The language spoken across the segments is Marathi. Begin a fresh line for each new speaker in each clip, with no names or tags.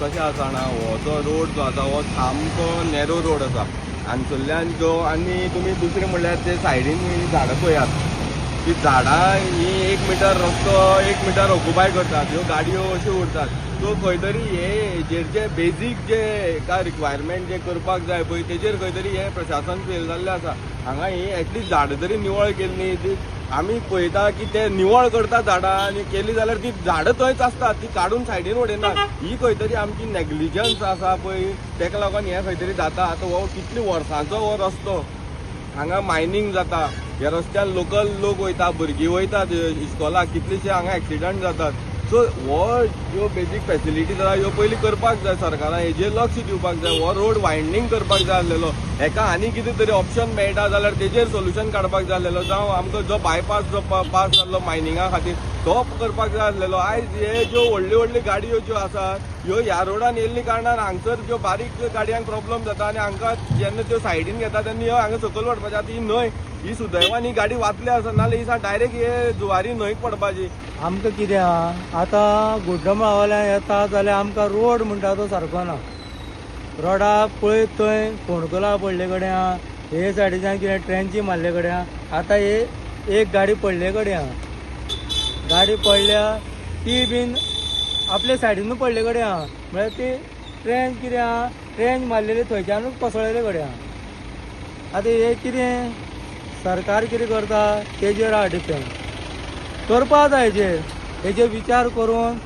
कशें आसा ना, हो जो रोड जो आसा हो सामको नॅरो रोड आसा. हांगसरल्यान जो आनी तुमी दुसरें म्हणल्यार ते सायडीन झाडां पळयात. ती झाडां ही 1 मिटर रस्तो 1 मिटर ऑक्युपाय करतात. ह्यो गाडयो अश्यो उरतात. सो खंय तरी हेजेर जे बेजीक जे एका रिक्वायरमेंट जे करपाक जाय पळय तेजेर खंय तरी हे प्रशासन फेल जाल्लें आसा. हांगा ही एटलीस्ट झाडां तरी निवळ केल्ली. ती आमी पळयता की ते निवळ करता झाडां आनी केली जाल्यार ती झाडां थंयच आसता, ती काडून सायडीन उडयनात. ही खंय तरी आमची नेग्लिजन्स आसा पळय, तेका लागून हें खंय तरी जाता. आतां हो कितले वर्सांचो हो रस्तो, हांगा मायनींग जाता, ह्या रस्त्यान लोकल लोक वयता, भुरगीं वयतात इस्कॉलाक, कितलेशे हांगा एक्सिडंट जातात. सो हो ज्यो बेजीक फॅसिलिटीज आसा ह्यो पयलीं करपाक जाय सरकारान, हेजेर लक्ष दिवपाक जाय. हो रोड वायडनींग करपाक जाय आसलेलो. हेका आनी कितें तरी ऑप्शन मेळटा जाल्यार तेजेर सोल्युशन काडपाक जाय आसलेलो. जावं आमकां जो बायपास जो पास जाल्लो मायनिंगा खातीर तो करपाक जाय आसलेलो. आयज हे ज्यो व्हडल्यो व्हडल्यो गाडयो ज्यो आसात ह्यो ह्या रोडान येयल्ली कारणान हांगसर ज्यो बारीक गाडयांक प्रॉब्लेम जाता आनी हांकां जेन्ना त्यो सायडीन घेता तेन्ना ह्यो हांगा सकयल वडपाचें. आतां ही न्हंय ही सुदैवान ही गाडी वाचली आसा, नाल्यार ही डायरेक्ट हे जुवारी न्हंयक पडपाची.
आमकां कितें आहा आतां गुड्डमावाल्यान येता जाल्यार आमकां रोड म्हणटा तो सारको ना. रोडा पळयत थंय फोंडकुला पडले कडेन आहा, हे सायडीच्यान कितें ट्रेंची मारले कडेन आहा. आतां हे एक गाडी पडले कडेन आहा, गाडी पडल्या ती बीन आपल्या सायडीनूच पडले कडेन आहा. म्हळ्यार ती ट्रेंच कितें आहा, ट्रेंच मारलेली थंयच्यानूच कोसळलेले कडेन आहा. आतां हे कितें सरकार कितें करता तेजेर आहा डिपेंड. करपा जाय हेजेर विचार करून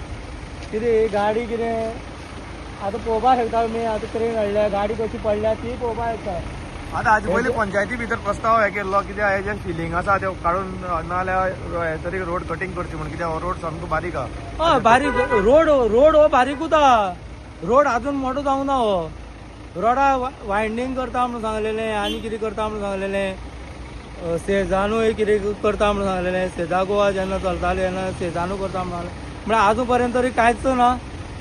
कितें ही गाडी कितें आतां पळोवपाक शकता तुमी. आतां ट्रेन हाडल्या, गाडी कशी पडल्या ती पळोवपाक शकता.
आतां हाजे पयलीं पंचायती भितर प्रस्ताव हे केल्लो, कित्याक हे जे फिलिंग आसा ते काडून नाल्यार हे तरी रोड कटींग करची म्हणून, कित्याक हो रोड सामको बारीक आहा.
हय बारीक रोड हो बारीकूच आहा. रोड अजून मोठो जावंक ना. हो रोडा वायडनींग करता म्हणून सांगलेलें, आनी कितें करता म्हणून सांगलेलें. सेजानूय कितें करता म्हणून सांगलेलें. सेजा गोवा जेन्ना चलताले तेन्ना सेजानू करता म्हणून सांगलें. म्हळ्यार आजून पर्यंत तरी कांयच ना,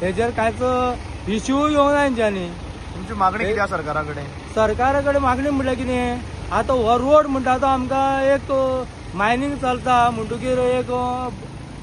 हेजेर कांयच इश्यू येवंक ना हेंच्यांनी.
तुमची मागणी कितें आहा सरकारा कडेन?
सरकारा कडेन मागणी म्हणल्यार कितें, आतां हो रोड म्हणटा तो आमकां एक मायनींग चलता म्हणटकीर एक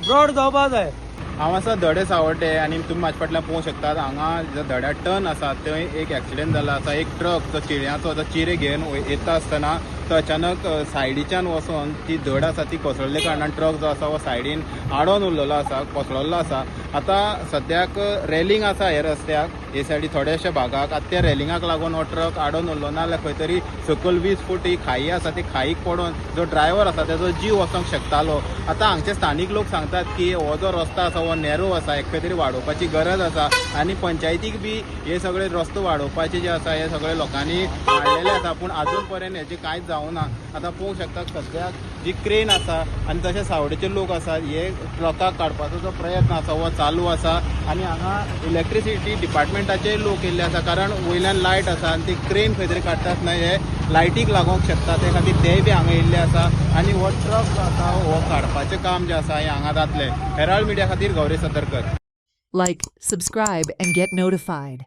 ब्रॉड जावपा जाय.
हांव आसा धडे सावड्डे आनी तुमी म्हाजे फाटल्यान पळोवंक शकतात हांगा जो धड्या टर्न आसा थंय एक एक्सिडेंट जाला आसा. एक ट्रक जो चिऱ्याचो जो चिरे घेवन येता आसतना तो अचानक सायडीच्यान वचून ती धड आसा ती कोसळ्ळे कारणान ट्रक जो आसा हो सायडीन आडोन उरलेलो आसा, कोसळल्लो आसा. आतां सद्याक रेलिंग आसा हे रस्त्याक हे सायडी थोड्याशा भागाक. आतां त्या रेलिंगाक लागून हो ट्रक आडोन उरलो, नाल्यार खंय तरी सकयल 20 फूट ही खाई आसा ती खाईक पडून जो ड्रायव्हर आसा तेजो जीव वचोंक शकतालो. आतां हांगचे स्थानीक लोक सांगतात की हो जो रस्तो आसा हो नॅरो आसा, एक खंय तरी वाडोवपाची गरज आसा आनी पंचायतीक बी हे सगळे रस्तो वाडोवपाचे जे आसा हे सगळे लोकांनी मांडलेले आसा, पूण आजून पर्यंत हेजे कांयच जावं ना. आतां पळोवंक शकतात सद्याक जी क्रेन आसा आनी तशें सावडेचे लोक आसात हे ट्रकाक काडपाचो जो प्रयत्न आसा हो चालू आसा. आनी हांगा इलेक्ट्रिसिटी डिपार्टमेंटाचे लोक येयल्ले आसा, कारण वयल्यान लायट आसा आनी ती क्रेन खंय तरी काडटात न्हय हे लायटीक लागोंक शकता, ते खातीर तेय बी हांगा येयल्ले आसा. आनी हो ट्रक जो आसा हो काडपाचें काम जें आसा हें हांगा जातलें. हेराल्ड मिडिया खातीर Gauri Satarkar.
Like, subscribe, and get notified.